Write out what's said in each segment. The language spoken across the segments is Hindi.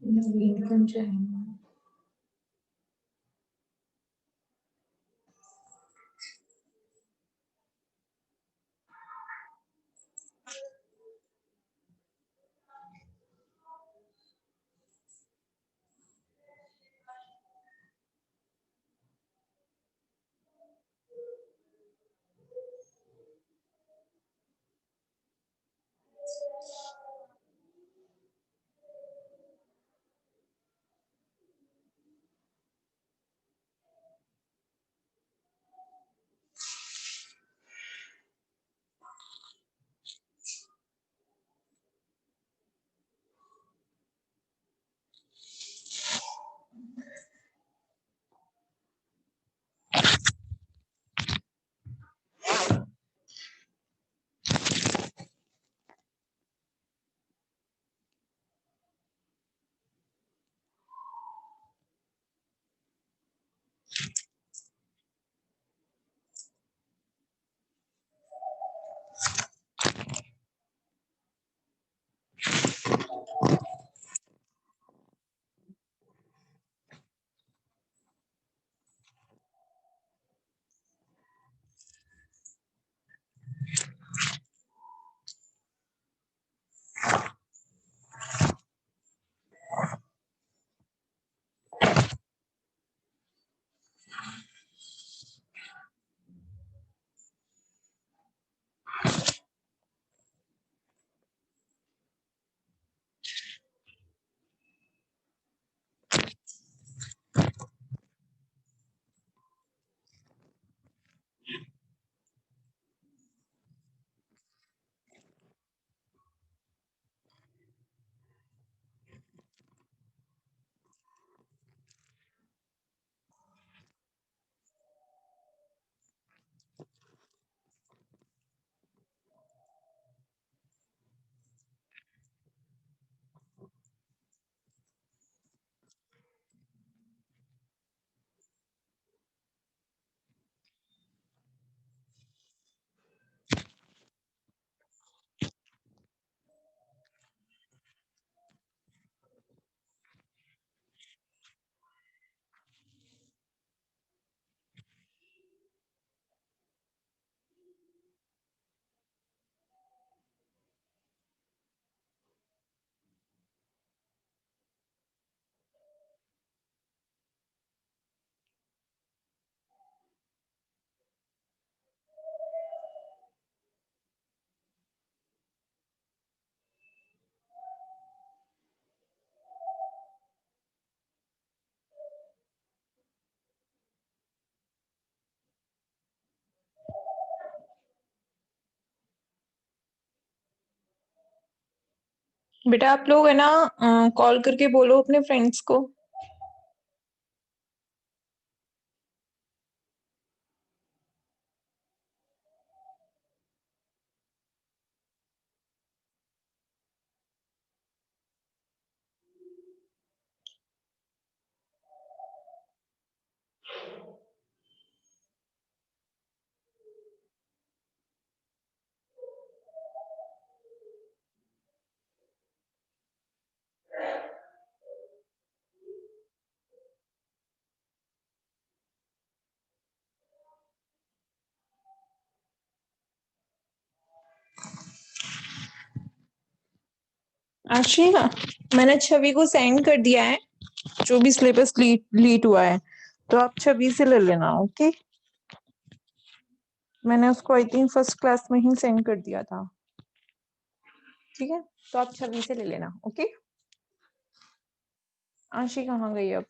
इनकम चाहिए। बेटा आप लोग है ना कॉल करके बोलो अपने फ्रेंड्स को। आशिया मैंने छवि को सेंड कर दिया है जो भी सिलेबस लीट हुआ है, तो आप छवि से ले लेना। ओके, मैंने उसको आई थिंक फर्स्ट क्लास में ही सेंड कर दिया था। ठीक है, तो आप छवि से ले लेना। ओके, आशी कहाँ गई अब?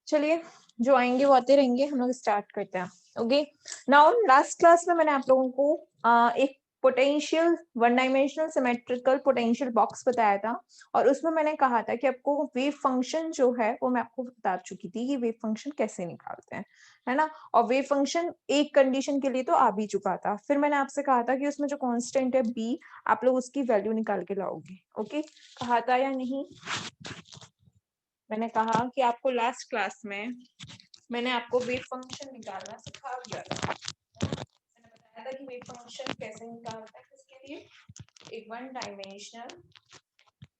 चलिए, जो आएंगे वो आते रहेंगे, हम लोग स्टार्ट करते हैं। ओके, नाउ लास्ट क्लास में मैंने आप लोगों को एक potential one dimensional symmetrical potential box बताया था, और उसमें मैंने कहा था कि आपको वेव फंक्शन जो है वो मैं आपको बता चुकी थी कि वेव फंक्शन कैसे निकालते हैं, है ना। और वेव फंक्शन एक कंडीशन के लिए तो आ भी चुका था, फिर मैंने आपसे कहा था कि उसमें जो कांस्टेंट है बी, आप लोग उसकी वैल्यू निकाल के लाओगे। ओके, कहा था या नहीं? मैंने कहा कि आपको लास्ट क्लास में मैंने आपको वेव फंक्शन निकालना सिखा दिया था। मैंने बताया था कि वेव फंक्शन कैसे निकालता है, किसके लिए, एक one dimensional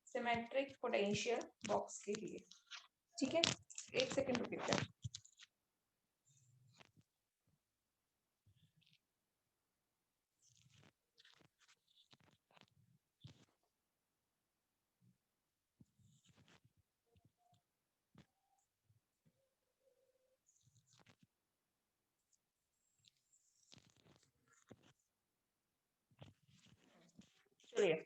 symmetric potential box के लिए। ठीक है, एक सेकंड रुकिए। चलिए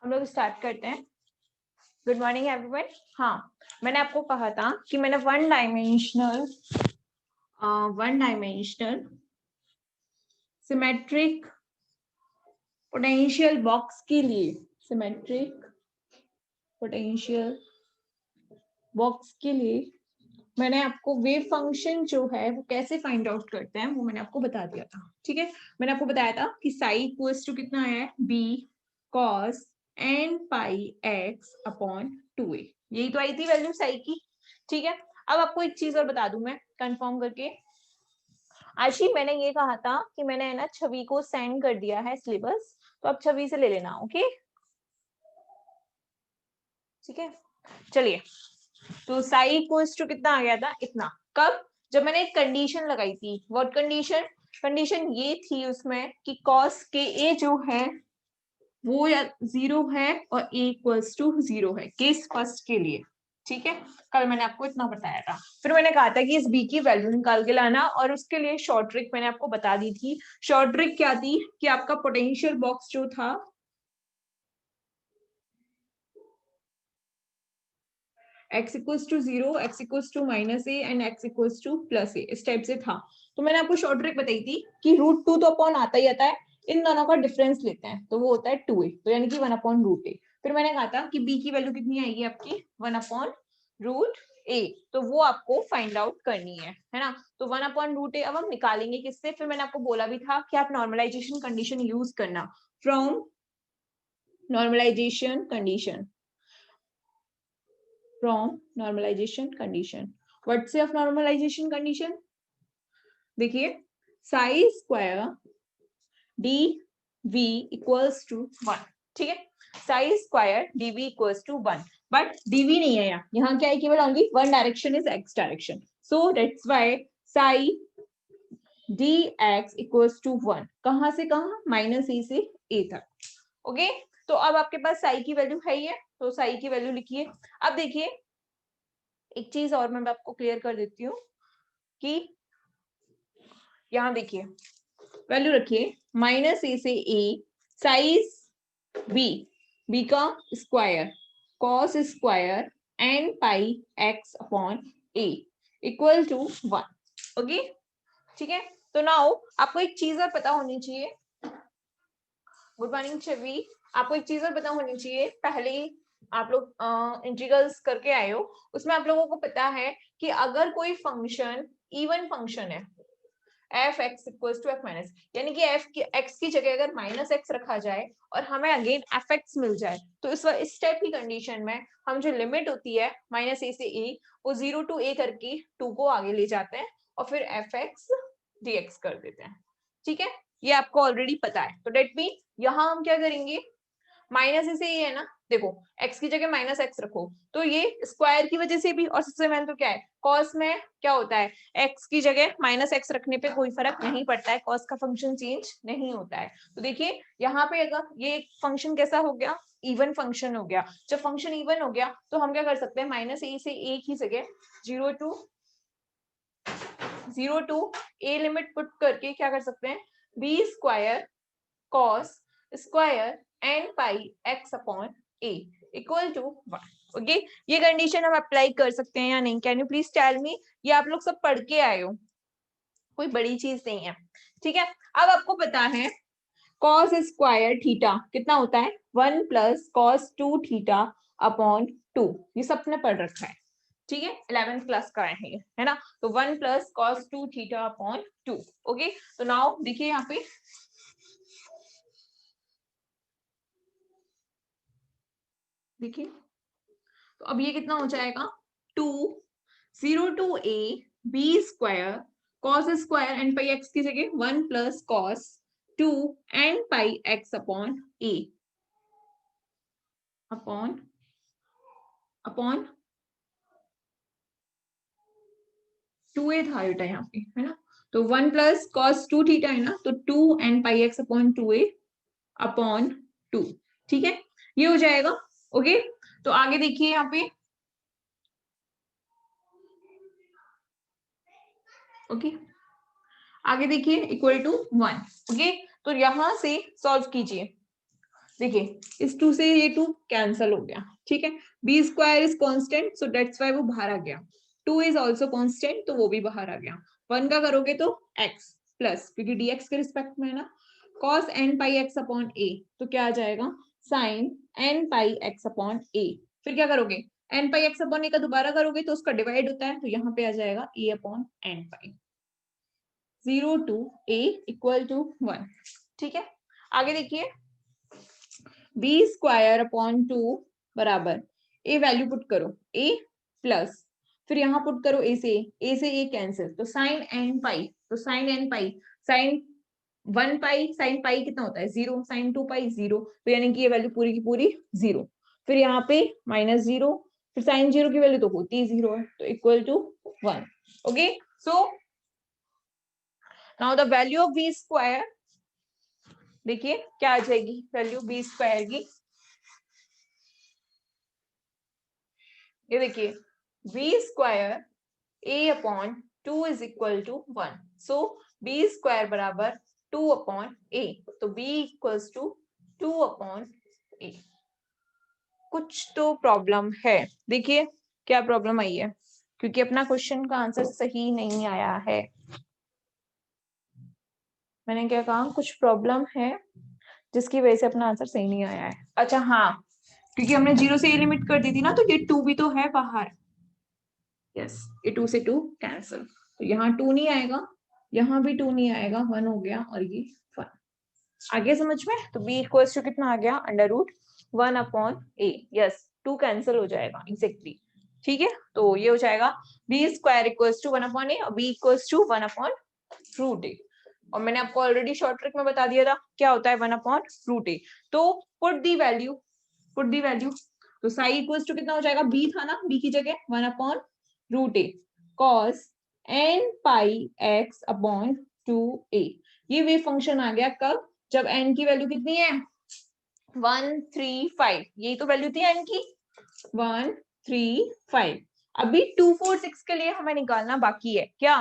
हम लोग स्टार्ट करते हैं। Good morning everyone. हाँ, मैंने आपको कहा था कि मैंने one dimensional symmetric potential box के लिए, सिमेट्रिक पोटेंशियल बॉक्स के लिए मैंने आपको वेव फंक्शन जो है वो कैसे फाइंड आउट करते हैं वो मैंने आपको बता दिया था। ठीक है, मैंने आपको बताया था कि साई इक्वल्स टू कितना है, B cos N pi x upon 2a। यही तो आई थी वैल्यू साई की। ठीक है, अब आपको एक चीज और बता दूं मैं कंफर्म करके। आशी, मैंने ये कहा था कि मैंने है ना छवि को सेंड कर दिया है सिलेबस, तो आप छवि से ले लेना। ओके, ठीक है, चलिए। तो साई इक्वल्स टू कितना आ गया था, इतना। कब, जब मैंने एक कंडीशन लगाई थी। व्हाट कंडीशन, कंडीशन ये थी उसमें कि कॉस के ए जो है वो या 0 है और ए इक्वल्स टू 0 है, केस फर्स्ट के लिए। ठीक है, कल मैंने आपको इतना बताया था। फिर मैंने कहा था कि इस बी की वैल्यू निकाल के लाना, और उसके लिए शॉर्ट ट्रिक मैंने आपको बता दी थी। शॉर्ट ट्रिक क्या थी कि आपका पोटेंशियल बॉक्स जो था x equals to 0, x equals to minus a and x equals to plus a, इस टाइप से था। तो मैंने आपको शॉर्ट ट्रिक बताई थी कि √2 तो अपॉन आता ही आता है, इन दोनों का डिफरेंस लेते हैं तो वो होता है 2a, तो यानी कि 1 अपॉन √a। फिर मैंने कहा था कि b की वैल्यू कितनी आएगी आपकी, 1 अपॉन √a, तो वो आपको फाइंड आउट करनी है ना। तो 1 अपॉन √a अब हम निकालेंगे किससे। फिर मैंने आपको बोला भी था कि आप नॉर्मलाइजेशन कंडीशन यूज करना, from normalization condition, from normalization condition. What's of normalization condition? देखिए, psi square d v equals to 1। ठीक है, psi square d v equals to 1, but dv नहीं है यहाँ क्या है, केवल only one direction is x direction, so that's why psi d x equals to 1। कहां से कहां, माइनस ए से ए तक। ओके, तो अब आपके पास साई की वैल्यू है ही है, तो साई की वैल्यू लिखिए। अब देखिए एक चीज और मैं आपको क्लियर कर देती हूँ कि यहाँ देखिए वैल्यू रखिए, माइनस ए से ए, साइज बी, बी का square cos square n pi x upon a equal to 1। Okay, ठीक है, तो नाउ आपको एक चीज और पता होनी चाहिए। गुड मॉर्निंग छवि, आपको एक चीज और पता होनी चाहिए। पहले आप लोग इंटीग्रल्स करके आए हो, उसमें आप लोगों को पता है कि अगर कोई फंक्शन इवन फंक्शन है, f x equals to f minus, यानी कि एफ की एक्स की जगह अगर माइनस एक्स रखा जाए और हमें अगेन एफ एक्स मिल जाए, तो इस टाइप की कंडीशन में हम जो लिमिट होती है माइनस ए से ए, वो 0 टू ए करके 2 को आगे ले जाते हैं और फिर एफ एक्स डी एक्स कर देते हैं। ठीक है, ये आपको ऑलरेडी पता है। तो डेट मीन यहाँ हम क्या करेंगे, माइनस से ये है ना, देखो x की जगह माइनस एक्स रखो तो ये स्क्वायर की वजह से भी, और सबसे मेन तो क्या है, कॉस में क्या होता है, x की जगह माइनस एक्स रखने पे कोई फर्क नहीं पड़ता है, कॉस का फंक्शन चेंज नहीं होता है। तो देखिए यहाँ पे अगर ये फंक्शन कैसा हो गया, इवन फंक्शन हो गया। जब फंक्शन इवन हो गया तो हम क्या कर सकते हैं, माइनस ए से ए की जगह 0 टू ए लिमिट पुट करके क्या कर सकते हैं, b square cos square n pi x upon a equal to 1। Okay, ये कंडीशन हम अप्लाई कर सकते हैं या नहीं, can you please tell me. ये आप लोग सब पढ़ के आए हो, कोई बड़ी चीज नहीं है। ठीक है, अब आपको पता है कॉस स्क्वायर थीटा कितना होता है, 1 प्लस कॉस 2 थीटा अपॉन 2, ये सबने पढ़ रखा है। ठीक है, 11th क्लास का है ना। तो 1 plus cos 2 theta upon 2। Okay, तो नाउ देखिए यहाँ पे देखिए तो अब ये कितना हो जाएगा 2 0 to a b square cos square n pi x की जगह 1 plus cos 2 n pi x upon a upon upon 2a था बेटा यहाँ पे, है ना। तो 1 प्लस cos 2 थीटा है ना, तो 2 n pi x upon 2a upon 2, ठीक है, ये हो जाएगा। ओके, तो आगे देखिए यहाँ पे, ओके आगे देखिए इक्वल टू 1। ओके, तो यहां से सॉल्व कीजिए। देखिए इस 2 से ये 2 कैंसल हो गया, ठीक है। B square is constant, so that's why वो बाहर आ गया। 2 इज आल्सो कांस्टेंट, तो वो भी बाहर आ गया। 1 का करोगे तो x प्लस, क्योंकि dx के रिस्पेक्ट में है ना, cos n pi x upon a, तो क्या आ जाएगा sin n pi x upon a। फिर क्या करोगे, n pi x upon a का दोबारा करोगे तो उसका डिवाइड होता है, तो यहाँ पे आ जाएगा a upon n pi 0 to a equal to 1, ठीक है। आगे देखिए बी स्क्वायर अपॉन 2 बराबर ए वैल्यू पुट करो a प्लस, फिर यहाँ पुट करो a से a कैंसिल, तो साइन n पाई, तो sine n pi sine 1 pi sine pi कितना होता है 0, साइन 2 पाई 0, तो यानी कि ये वैल्यू पूरी की पूरी 0। फिर यहाँ पे माइनस 0, फिर साइन 0 की वैल्यू तो होती 0 है, तो equal to 1। Okay, so now the value of b square, देखिए क्या आ जाएगी वैल्यू बी स्क्वायर की, ये देखिए b square a upon 2 is equal to 1, so b square बराबर 2 अपॉन a, तो b equals to 2 upon a। कुछ तो प्रॉब्लम है, देखिए क्या प्रॉब्लम आई है, क्योंकि अपना क्वेश्चन का आंसर सही नहीं आया है। मैंने क्या कहा, कुछ प्रॉब्लम है जिसकी वजह से अपना आंसर सही नहीं आया है। अच्छा हाँ, क्योंकि हमने 0 से ये लिमिट कर दी थी ना, तो ये 2 भी तो है बाहर। यस, ये 2 से 2 कैंसिल, तो यहाँ 2 नहीं आएगा, यहाँ भी 2 नहीं आएगा, 1 हो गया और ये 1। आगे समझ में, तो b इक्वल्स टू कितना आ गया under root 1 upon a। Yes, 2 cancel हो जाएगा एग्जैक्टली, ठीक है। तो ये हो जाएगा b square equals to 1 upon a और b equals to 1 upon root a। और मैंने आपको ऑलरेडी शॉर्ट ट्रिक में बता दिया था क्या होता है 1 अपॉन रूट a। तो पुट दी वैल्यू, तो साई इक्वल्स टू कितना हो जाएगा, b था ना, b की जगह 1 upon root a cos n pi x upon 2a। ये वेव फंक्शन आ गया कब, जब n की वैल्यू कितनी है 1 3 5, यही तो वैल्यू थी n की 1 3 5। अभी 2 4 6 के लिए हमें निकालना बाकी है क्या,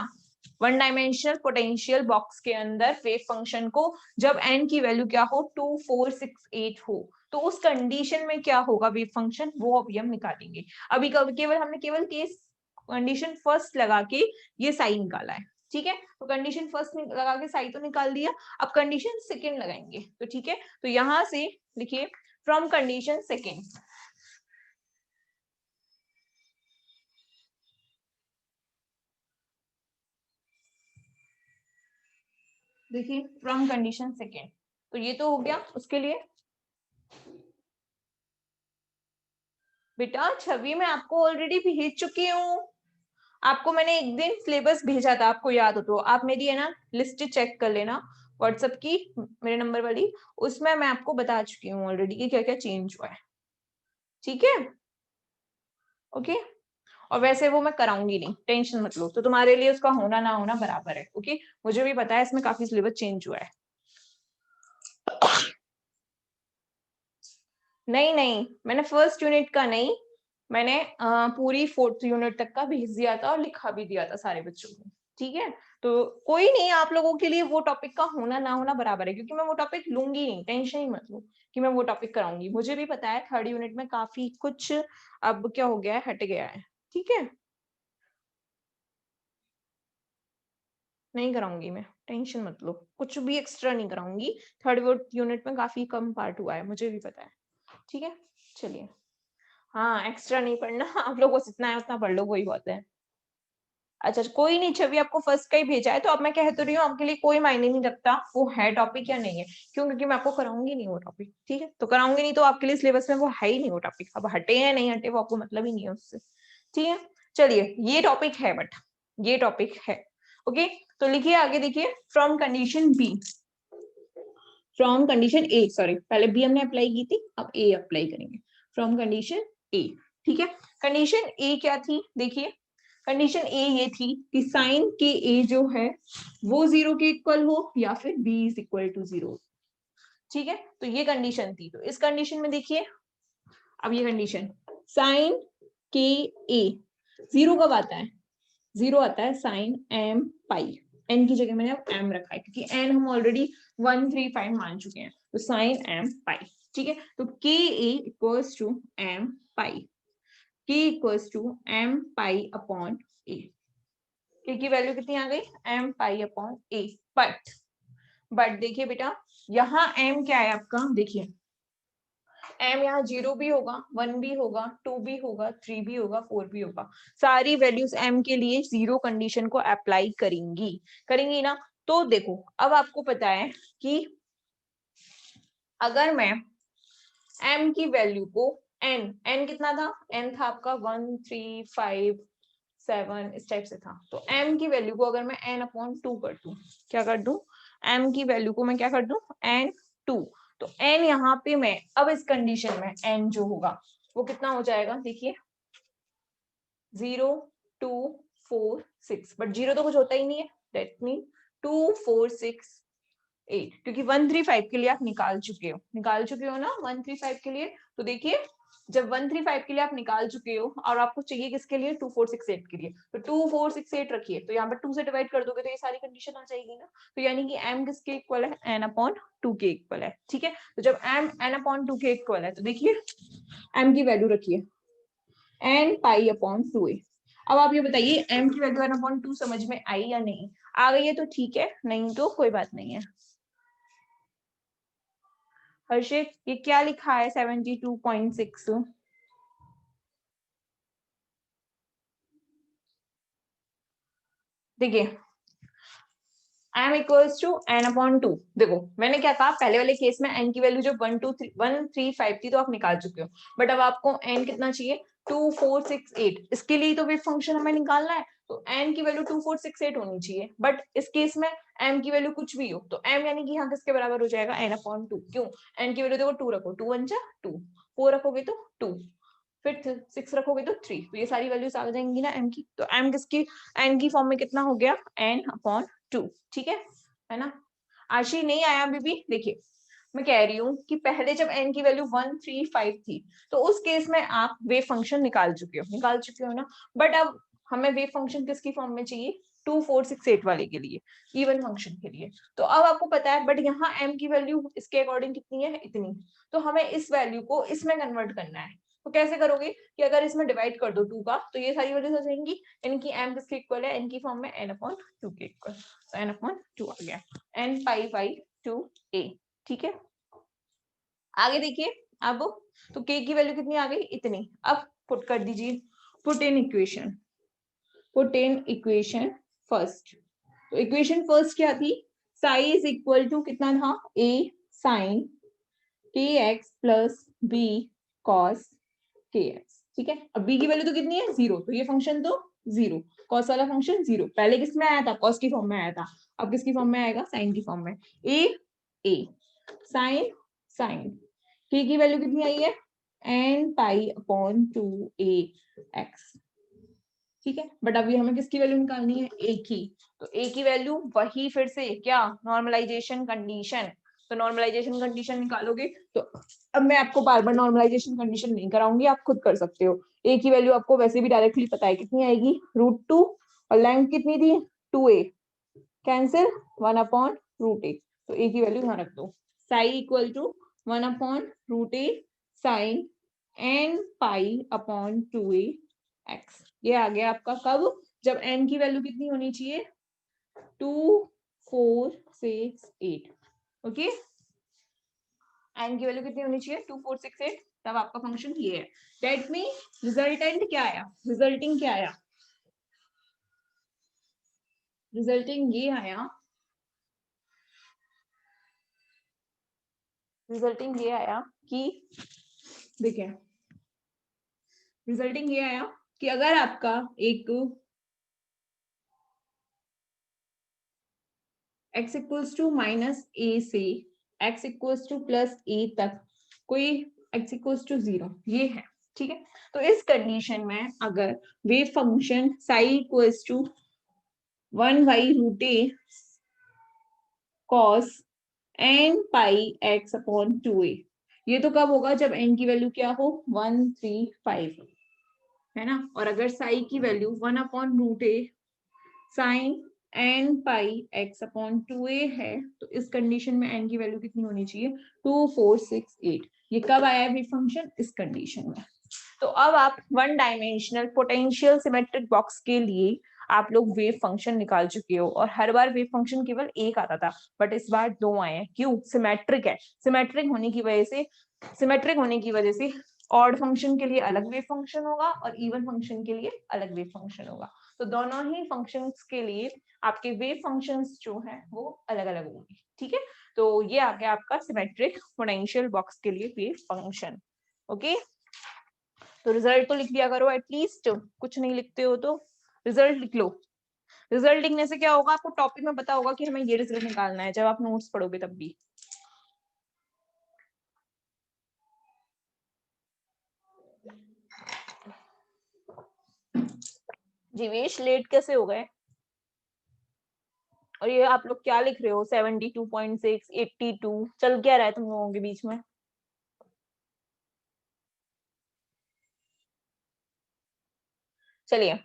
वन डायमेंशनल पोटेंशियल बॉक्स के अंदर वेव फंक्शन को जब n की वैल्यू क्या हो 2 4 6 8 हो, तो उस कंडीशन में क्या होगा वेव फंक्शन, वो अभी हम निकालेंगे। अभी हमने केवल केस कंडीशन फर्स्ट लगा के ये साइन निकाला है, ठीक है। तो कंडीशन फर्स्ट लगा के साइन तो निकाल दिया, अब कंडीशन सेकंड लगाएंगे, तो ठीक है। तो यहां से लिखिए फ्रॉम कंडीशन सेकंड, देखिए फ्रॉम कंडीशन सेकंड, तो ये तो हो गया उसके लिए। बेटा छवि मैं आपको ऑलरेडी भेज चुकी हूँ, आपको मैंने एक दिन सिलेबस भेजा था, आपको याद हो तो आप मेरी है ना लिस्ट चेक कर लेना व्हाट्सएप की, मेरे नंबर वाली, उसमें मैं आपको बता चुकी हूँ ऑलरेडी कि क्या क्या चेंज हुआ है, ठीक है। ओके, और वैसे वो मैं कराऊंगी नहीं, टेंशन मत लो, तो तुम्हारे लिए उसका होना ना होना बराबर है। ओके, मुझे भी पता है इसमें काफी सिलेबस चेंज हुआ है। नहीं नहीं, मैंने फर्स्ट यूनिट का नहीं, मैंने पूरी 4th यूनिट तक का भेज दिया था और लिखा भी दिया था सारे बच्चों को, ठीक है। तो कोई नहीं, आप लोगों के लिए वो टॉपिक का होना ना होना बराबर है, क्योंकि मैं वो टॉपिक लूंगी नहीं, टेंशन ही मत लो कि मैं वो टॉपिक कराऊंगी। मुझे भी पता है 3rd यूनिट में काफी कुछ अब क्या हो गया है, हट गया है, ठीक है। नहीं कराऊंगी मैं, टेंशन मत लो, कुछ भी एक्स्ट्रा नहीं कराऊंगी। 3rd यूनिट में काफी कम पार्ट हुआ है, मुझे भी पता है, ठीक है। चलिए, हाँ एक्स्ट्रा नहीं पढ़ना, आप लोगों को जितना है उतना पढ़ लो, वही बात है। अच्छा कोई नहीं, छवि आपको फर्स्ट का ही भेजा है, तो अब मैं कह तो रही हूँ आपके लिए कोई मायने नहीं रखता वो है टॉपिक या नहीं है, क्यों? क्योंकि मैं आपको कराऊंगी नहीं वो टॉपिक, ठीक है? तो कराऊंगी नहीं तो आपके लिए सिलेबस में वो है ही नहीं वो टॉपिक, अब हटे या नहीं हटे वो आपको मतलब ही नहीं है उससे, ठीक है? चलिए ये टॉपिक है, बट ये टॉपिक है, ओके? तो लिखिए आगे, देखिए from condition b, from condition a, sorry पहले बी हमने अप्लाई की थी, अब ए अप्लाई करेंगे, फ्रॉम कंडीशन ए, ठीक है? कंडीशन ए क्या थी, देखिए कंडीशन ए ये थी कि साइन के ए जो है वो 0 के इक्वल हो या फिर बी इज इक्वल टू 0, ठीक है? तो ये कंडीशन थी। तो इस कंडीशन में देखिए, अब ये कंडीशन साइन के ए 0 कब आता है? 0 आता है साइन एम पाई, एन की जगह मैंने अब एम रखा है क्योंकि एन हम ऑलरेडी 135 मान चुके हैं, तो साइन एम पाई, ठीक है? तो k a equals to m pi, k equals to m pi upon a, k की वैल्यू कितनी आ गई? M pi upon a. But देखिए बेटा, यहाँ एम क्या है आपका, देखिए एम यहाँ 0 भी होगा, 1 भी होगा, 2 भी होगा, 3 भी होगा, 4 भी होगा, सारी वैल्यूज एम के लिए 0 कंडीशन को अप्लाई करेंगी ना? तो देखो अब आपको पता है कि अगर मैं एम की वैल्यू को एन कितना था? एन था आपका 1 3 5 7 इस टाइप से था, तो एम की वैल्यू को अगर मैं एन अपॉन 2 कर दूं, क्या कर दूं? एम की वैल्यू को मैं क्या कर दूं? एन 2, तो एन यहाँ पे मैं अब इस कंडीशन में एन जो होगा वो कितना हो जाएगा, देखिए 0 2 4 6, बट 0 तो कुछ होता ही नहीं है, दैट मीन 2 4 6 8, क्योंकि 135 के लिए आप निकाल चुके हो ना 135 के लिए। तो देखिए जब 135 के लिए आप निकाल चुके हो और आपको चाहिए किसके लिए? 2468 के लिए, तो 2468 रखिए, तो यहाँ पर 2 से डिवाइड कर दोगे तो ये सारी कंडीशन आ जाएगी ना। तो यानी कि m किसके इक्वल है? n अपॉन 2 के इक्वल है, ठीक है? तो जब m n अपॉन 2 के इक्वल है तो देखिए m की वैल्यू रखिए n पाई अपॉन 2a। अब आप ये बताइए m की वैल्यू n अपॉन 2 समझ में आई या नहीं? आ गई है तो ठीक है, नहीं तो कोई बात नहीं है। हर्षित ये क्या लिखा है 72.6? देखिए m equals to n upon 2, देखो मैंने क्या कहा पहले वाले केस में n की वैल्यू जो 135 थी तो आप निकाल चुके हो, बट अब आपको n कितना चाहिए? 2 4 6 8, इसके लिए तो वेव फंक्शन हमें निकालना है, तो n की वैल्यू 2 4 6 8 होनी चाहिए, बट इस केस में m की वैल्यू कुछ भी हो तो m यानी कि यहाँ किसके बराबर हो जाएगा? n अपॉन 2, क्यों? n की वैल्यू देखो 2 रखो, 2 1 जा 2, 4 रखोगे तो 2, फिर 6 रखोगे तो 3, तो ये सारी वैल्यूज आ जाएंगी ना m की, तो m किसकी n की फॉर्म में कितना हो गया? n अपॉन 2, ठीक है ना? आशी नहीं आया अभी भी? देखिए मैं कह रही हूँ कि पहले जब n की वैल्यू 135 थी तो उस केस में आप वेव फंक्शन निकाल चुके हो ना, बट अब हमें वेव फंक्शन किसकी फॉर्म में चाहिए? 2 4 6 8 वाले के लिए, इवन फंक्शन के लिए। तो अब आपको पता है बट यहाँ m की वैल्यू इसके अकॉर्डिंग कितनी है? इतनी, तो हमें इस वैल्यू को इसमें कन्वर्ट करना है। तो कैसे करोगे कि अगर इसमें डिवाइड कर दो 2 का तो ये सारी वैल्यूज आ जाएंगी, इनकी m किसके इक्वल है? n की फॉर्म में n अपॉन 2 के इक्वल, तो n अपॉन 2 आ गया, n पाई बाई 2a, ठीक है? आगे देखिए अब, तो k की वैल्यू कितनी आ गई? इतनी। अब पुट कर दीजिए, पुट इन इक्वेशन फर्स्ट। तो इक्वेशन फर्स्ट क्या थी? साई इज इक्वल टू कितना था? a साइन kx plus b cos kx, ठीक है? अब b की वैल्यू तो कितनी है? 0, तो ये फंक्शन तो 0, cos वाला फंक्शन 0, पहले किस में आया था? cos की फॉर्म में आया था, अब किसकी फॉर्म में आएगा? साइन की फॉर्म में। a साइन साइन k की वैल्यू कितनी आई है? n pi upon 2a x, ठीक है? बट अभी हमें किसकी वैल्यू निकालनी है? a की, तो a की वैल्यू वही फिर से क्या? नॉर्मलाइजेशन कंडीशन, तो नॉर्मलाइजेशन कंडीशन निकालोगे तो अब मैं आपको बार बार नॉर्मलाइजेशन कंडीशन नहीं कराऊंगी, आप खुद कर सकते हो। a की वैल्यू आपको वैसे भी डायरेक्टली पता है कितनी आएगी? √2, और लेंथ कितनी थी? 2a, कैंसिल 1 अपॉन √a, तो a की वैल्यू यहाँ रख दो, साई equal to 1 upon √a sine n pi upon 2a x, ये आ गया आपका कब? जब n की वैल्यू कितनी होनी चाहिए? 2 4 6 8, ओके? n की वैल्यू कितनी होनी चाहिए? 2 4 6 8, तब आपका फंक्शन ये है। दैट मीन रिजल्टेंट क्या आया? रिजल्टिंग क्या आया? रिजल्टिंग ये आया, रिजल्टिंग ये आया कि देखिए, रिजल्टिंग ये आया कि अगर आपका एक x equals to minus a से x इक्वल्स टू प्लस ए तक कोई x इक्वल्स टू 0 ये है, ठीक है। तो इस कंडीशन में अगर wave function psi equals to 1/√a cos n pi x upon 2a, ये तो कब होगा जब n की वैल्यू क्या हो 1 3 5, है ना। और अगर साई की वैल्यू 1/√a साइन n पाई x अपॉन 2a है, तो इस कंडीशन में n की वैल्यू कितनी होनी चाहिए 2 4 6 8। ये कब आया है वेव फंक्शन इस कंडीशन में। तो अब आप one dimensional potential symmetric box के लिए आप लोग वेव फंक्शन निकाल चुके हो, और हर बार वेव फंक्शन केवल एक आता था, बट इस बार दो आए हैं। क्यों? सिमेट्रिक है। सिमेट्रिक होने की वजह से, सिमेट्रिक होने की वजह से ऑड फंक्शन के लिए अलग वेव फंक्शन होगा और इवन फंक्शन के लिए अलग वेव फंक्शन होगा। तो दोनों ही फंक्शंस के लिए आपके वेव फंक्शंस जो है वो अलग अलग होंगे, ठीक है। तो ये आ गया आपका सिमेट्रिक पोटेंशियल बॉक्स के लिए वेव फंक्शन। ओके, तो रिजल्ट तो लिख दिया करो एटलीस्ट, कुछ नहीं लिखते हो तो रिजल्ट लिख लो। रिजल्ट लिखने से क्या होगा, आपको टॉपिक में पता होगा कि हमें ये रिजल्ट निकालना है, जब आप नोट्स पढ़ोगे तब भी। जीवेश लेट कैसे हो गए? और ये आप लोग क्या लिख रहे हो 72.6 82 चल क्या रहा है तुम लोगों के बीच में? चलिए,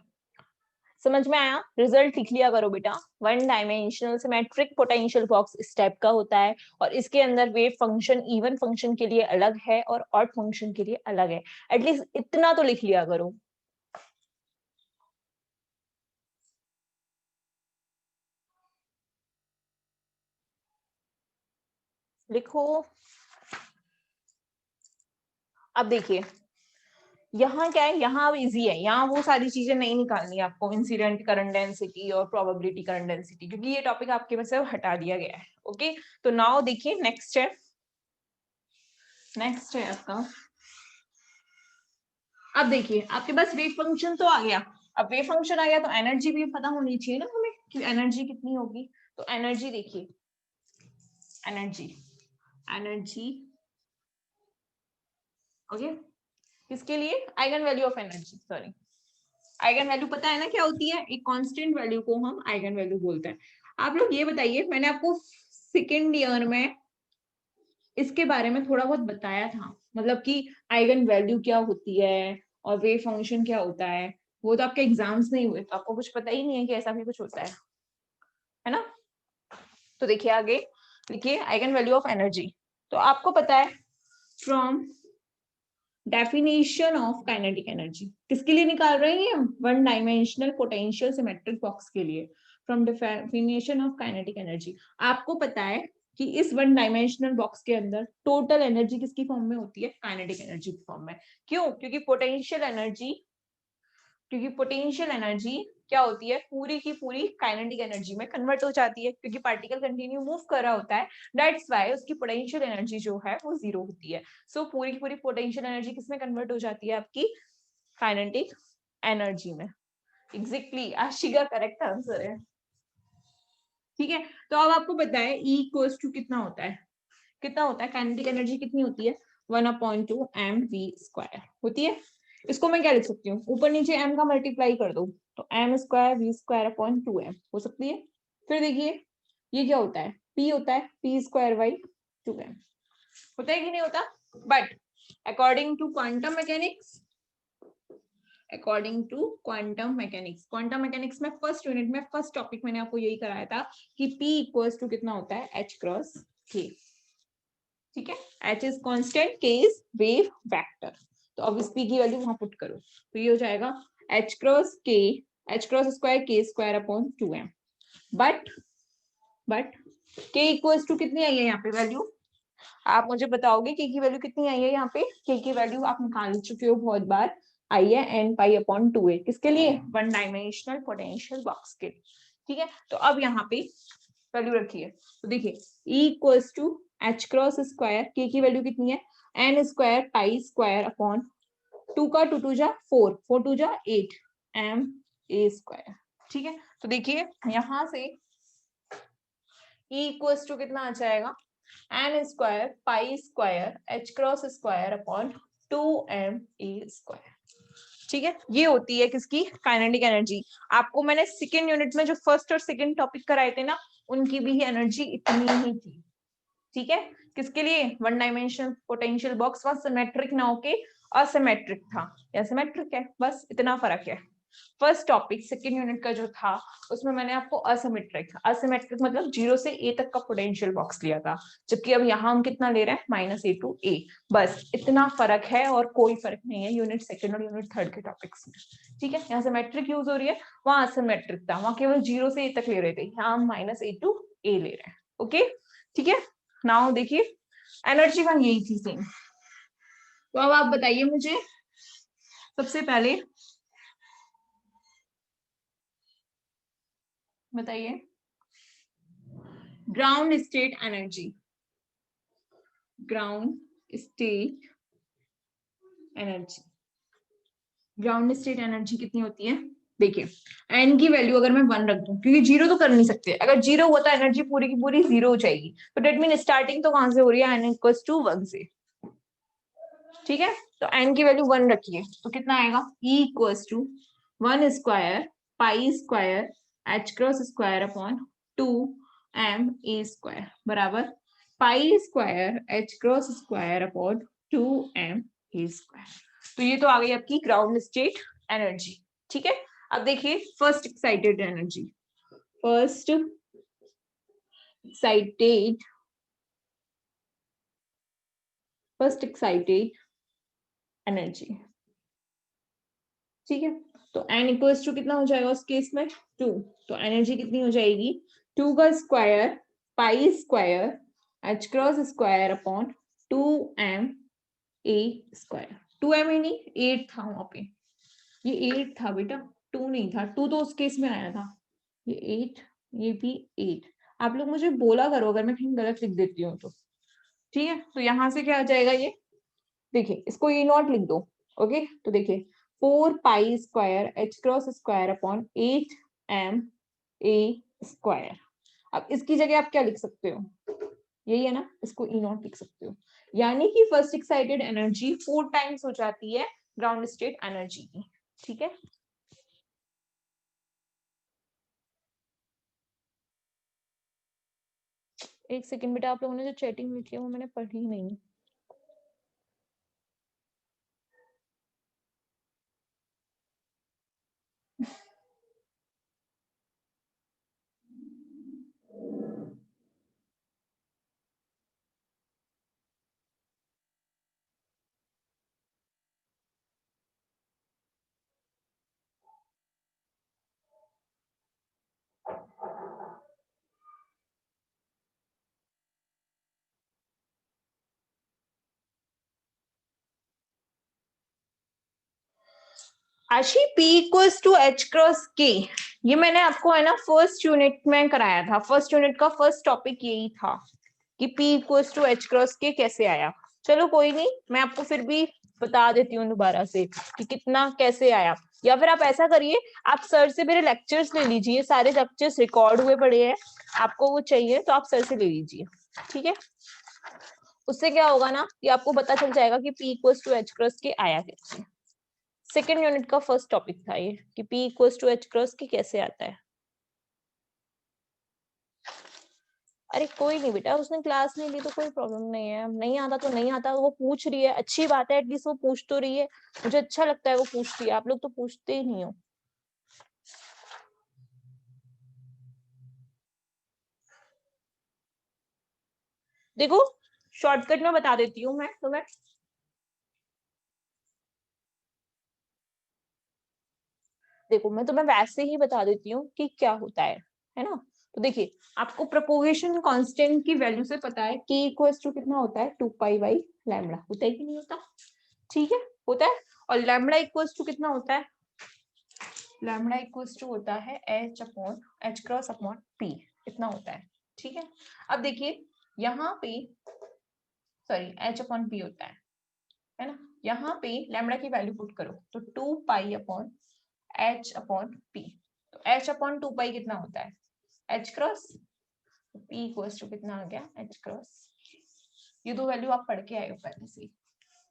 समझ में आया? रिजल्ट लिख लिया करो बेटा। One dimensional symmetric potential box इस टाइप का होता है, और इसके अंदर वेव फंक्शन इवन फंक्शन के लिए अलग है और ऑड फंक्शन के लिए अलग है। एटलीस्ट इतना तो लिख लिया करो। लिखो। अब देखिए, यहाँ क्या है, यहाँ अब इजी है, यहाँ वो सारी चीजें नहीं निकालनी है आपको, इंसिडेंट करंट डेंसिटी और प्रोबेबिलिटी करंट डेंसिटी, क्योंकि ये टॉपिक आपके में से हटा दिया गया है। ओके, तो नाउ देखिए नेक्स्ट है, नेक्स्ट है आपका। अब देखिए आपके पास वेव फंक्शन तो आ गया। अब वेव फंक्शन आ गया तो एनर्जी भी पता होनी चाहिए ना हमें कि एनर्जी कितनी होगी। तो एनर्जी देखिए, एनर्जी, एनर्जी ओके, किसके लिए? Eigen value of energy, sorry, eigen value पता है ना क्या होती है, एक कांस्टेंट वैल्यू को हम आइगन वैल्यू बोलते हैं। आप लोग ये बताइए, मैंने आपको सेकेंड ईयर में इसके बारे में थोड़ा बहुत बताया था, मतलब कि आइगन वैल्यू क्या होती है और वेव फंक्शन क्या होता है। वो तो आपके एग्जाम्स नहीं हुए, तो आपको कुछ पता ही नहीं है कि ऐसा भी कुछ होता है ना। तो देखिए आगे, देखिए आइगन वैल्यू ऑफ एनर्जी, तो आपको पता है from definition of kinetic energy, किसके लिए निकाल रहे हैं हम? One dimensional potential symmetric box के लिए। From definition of kinetic energy, आपको पता है कि इस वन डायमेंशनल बॉक्स के अंदर टोटल एनर्जी किसकी फॉर्म में होती है? काइनेटिक एनर्जी की फॉर्म में। क्यों? क्योंकि पोटेंशियल एनर्जी, क्योंकि पोटेंशियल एनर्जी क्या होती है, पूरी की पूरी काइनेटिक एनर्जी में कन्वर्ट हो जाती है, क्योंकि पार्टिकल कंटिन्यू मूव कर रहा होता है। दैट्स व्हाई उसकी पोटेंशियल एनर्जी जो है वो जीरो होती है। सो पूरी की पूरी पोटेंशियल एनर्जी किसमें कन्वर्ट हो जाती है? आपकी काइनेटिक एनर्जी में। एग्जैक्टली, आशी का करेक्ट आंसर है। ठीक है, तो अब आपको पता है E इक्वल्स टू कितना होता है, कितना होता है काइनेटिक एनर्जी कितनी होती है? 1/2 mv² होती है। इसको मैं क्या लिख सकती हूँ, ऊपर नीचे m का मल्टीप्लाई कर दो, तो m² v²/2m हो सकती है। फिर देखिए ये क्या होता है, p होता है p²/2m, होता है कि नहीं होता? But according to quantum mechanics, according to quantum mechanics, quantum mechanics में फर्स्ट यूनिट में फर्स्ट टॉपिक मैंने आपको यही कराया था कि p इक्वल्स टू कितना होता है? h×k। ठीक है, h is constant, k is wave vector. तो अब इस p की वैल्यू वहां पुट करो, तो ये हो जाएगा h×k, h×2k²/2m। But k equals to कितनी आई है यहाँ पे वैल्यू? आप मुझे बताओगे k की वैल्यू कितनी आई है यहाँ पे? k की वैल्यू आप निकाल चुके हो बहुत बार, आई है n π/2a। किसके लिए? वन डायमेंशनल पोटेंशियल बॉक्स के लिए। ठीक है, तो अब यहाँ पे वैल्यू रखिए, तो देखिए E equals to h cross square, k की वैल्यू कितनी है, n square pi square upon 2 का 2 2 जा 4, 4 2 जा 8 एम ए स्क्वायर। ठीक है, तो देखिए यहां से E इक्वल्स टू कितना आ जाएगा, n square pi square h cross square upon 2 m a square. ठीक है, ये होती है किसकी, काइनेटिक एनर्जी। आपको मैंने सेकेंड यूनिट में जो फर्स्ट और सेकेंड टॉपिक कराए थे ना, उनकी भी एनर्जी इतनी ही थी। ठीक है, किसके लिए, वन डायमेंशन पोटेंशियल बॉक्स वहां सिमेट्रिक ना होके असिमेट्रिक था, या सिमेट्रिक है, बस इतना फर्क है। फर्स्ट टॉपिक सेकेंड यूनिट का जो था, उसमें मैंने आपको असिमेट्रिक असिमेट्रिक मतलब 0 से a तक का पोटेंशियल बॉक्स लिया था, जबकि अब यहाँ हम कितना ले रहे हैं, -a to a। बस इतना फर्क है और कोई फर्क नहीं है यूनिट सेकेंड और यूनिट थर्ड के टॉपिक्स में। ठीक है, यहाँ सिमेट्रिक यूज हो रही है, वहां असिमेट्रिक था, वहां केवल 0 से a तक ले रहे थे, यहाँ हम -a to a ले रहे हैं। ओके, ठीक है, नाउ देखिए एनर्जी वहां यही थी सेम। तो अब आप बताइए मुझे सबसे पहले, बताइए ground state energy, ground state energy, ground state energy कितनी होती है। देखिए एन की वैल्यू अगर मैं 1 रख दूं, क्योंकि 0 तो कर नहीं सकते, अगर 0 हुआ तो एनर्जी पूरी की पूरी 0 हो जाएगी, तो डेट मीन स्टार्टिंग तो कहां से हो रही है, एन इक्वल्स टू 1 से। ठीक है, तो एन की वैल्यू 1 रखिए, तो कितना आएगा, E equals to 1 square pi square h cross square upon 2 m a square बराबर pi square h cross square upon 2 m a square. तो ये तो आ गई आपकी ग्राउंड स्टेट एनर्जी। ठीक है, अब देखिए first excited energy, first excited, first excited energy. ठीक है, तो एन इक्वल्स टू कितना हो जाएगा उस केस में, 2। तो एनर्जी कितनी हो जाएगी, 2 का square pi square h cross square upon 2 m a square. 2 m a नहीं, 8 था वहां पे, ये 8 था बेटा, 2 नहीं था, 2 तो उस केस में आया था, ये 8, ये भी 8। आप लोग मुझे बोला करो अगर मैं कहीं गलत लिख देती हूँ तो। ठीक है, तो यहां से क्या आ जाएगा, ये देखिए इसको E नॉट लिख दो। ओके, तो देखिए 4 pi square h cross square upon 8 m a square. अब इसकी जगह आप क्या लिख सकते हो, यही है ना, इसको E नॉट लिख सकते हो, यानी कि फर्स्ट एक्साइटेड एनर्जी 4 टाइम्स हो जाती है ग्राउंड स्टेट एनर्जी की। ठीक है, एक सेकंड बेटा, आप लोगों ने जो चैटिंग लिखी है वो मैंने पढ़ी नहीं। Aashi P equals to h cross k, ये मैंने आपको है ना फर्स्ट यूनिट में कराया था, फर्स्ट यूनिट का फर्स्ट टॉपिक यही था कि P equals to h cross k कैसे आया। चलो कोई नहीं, मैं आपको फिर भी बता देती हूँ दोबारा से कि कितना कैसे आया, या फिर आप ऐसा करिए, आप सर से मेरे लेक्चर्स ले लीजिए, सारे लेक्चर्स रिकॉर्ड हुए पड़े हैं, आपको वो चाहिए तो आप सर से ले लीजिए। ठीक है, उससे क्या होगा ना कि आपको पता चल जाएगा कि P equals to h cross k आया कैसे। सेकेंड यूनिट का फर्स्ट टॉपिक था ये कि P equals to h cross k कैसे आता है। अरे कोई नहीं बेटा, उसने क्लास नहीं ली तो कोई प्रॉब्लम नहीं है, नहीं आता तो नहीं आता, वो पूछ रही है, अच्छी बात है, एटलीस्ट वो पूछ तो रही है, मुझे अच्छा लगता है वो पूछती है, आप लोग तो पूछते ही नहीं हो। देखो शॉर्टकट में बता देती हूँ मैं तुम्हें, देखो मैं तुम्हें वैसे ही बता देती हूँ कि क्या होता है ना। तो देखिए आपको प्रोपोगेशन कांस्टेंट की वैल्यू से पता है कि इक्वल्स टू कितना होता है, 2 पाई बाई लैम्बडा, होता है कि नहीं होता, ठीक है होता है, और लैम्बडा इक्वल्स टू कितना होता है, लैम्बडा इक्वल्स टू होता है एच क्रॉस अपॉन पी, इतना होता है, ठीक है। अब देखिए यहाँ पे सॉरी एच अपॉन पी होता है ना, यहाँ पे लैम्बडा की वैल्यू पुट करो तो 2 pi upon h upon p, तो एच अपॉन 2 पाई कितना होता है h cross, p equals to कितना आ गया एच क्रॉस, ये दो वैल्यू आप पढ़ के आए हो पहले से,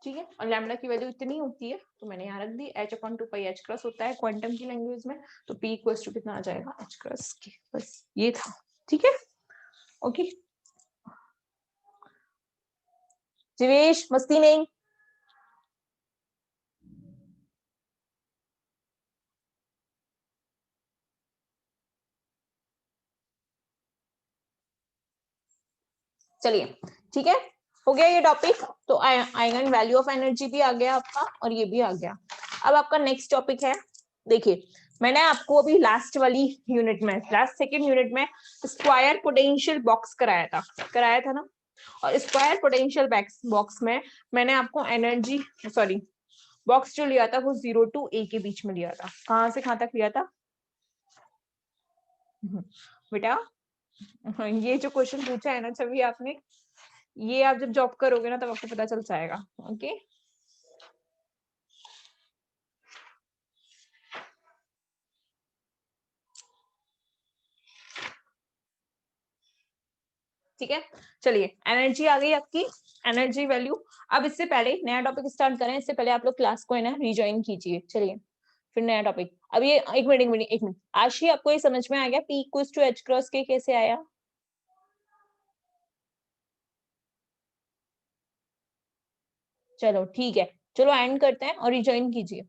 ठीक है। और लैम्बडा की वैल्यू इतनी होती है तो मैंने यहाँ रख दी, एच अपॉन 2 पाई एच क्रॉस होता है क्वांटम की लैंग्वेज में, तो पी इक्वल्स टू कितना आ जाएगा एच क्रॉस के, बस ये था, ठीक है। ओके जीवेश मस्ती नहीं, चलिए ठीक है, हो गया ये टॉपिक। तो आइगन वैल्यू ऑफ एनर्जी भी आ गया आपका और ये भी आ गया। अब आपका नेक्स्ट टॉपिक है, देखिए मैंने आपको अभी लास्ट वाली यूनिट में, लास्ट सेकेंड यूनिट में स्क्वायर पोटेंशियल बॉक्स कराया था ना, और स्क्वायर पोटेंशियल बॉक्स में मैंने आपको एनर्जी सॉरी बॉक्स जो लिया था वो 0 to a के बीच में लिया था, कहां से कहां तक लिया था बेटा, ये जो क्वेश्चन पूछा है ना छवि आपने, ये आप जब जॉब करोगे ना तब आपको पता चल जाएगा। ओके ठीक है, चलिए एनर्जी आ गई आपकी, एनर्जी वैल्यू। अब इससे पहले नया टॉपिक स्टार्ट करें, इससे पहले आप लोग क्लास को है ना रिज्वाइन कीजिए, चलिए फिर नया टॉपिक। अब ये एक मिनट आशी, आपको ये समझ में आ गया p equals to h cross k कैसे आया? चलो ठीक है, चलो एंड करते हैं और रिज्वाइन कीजिए।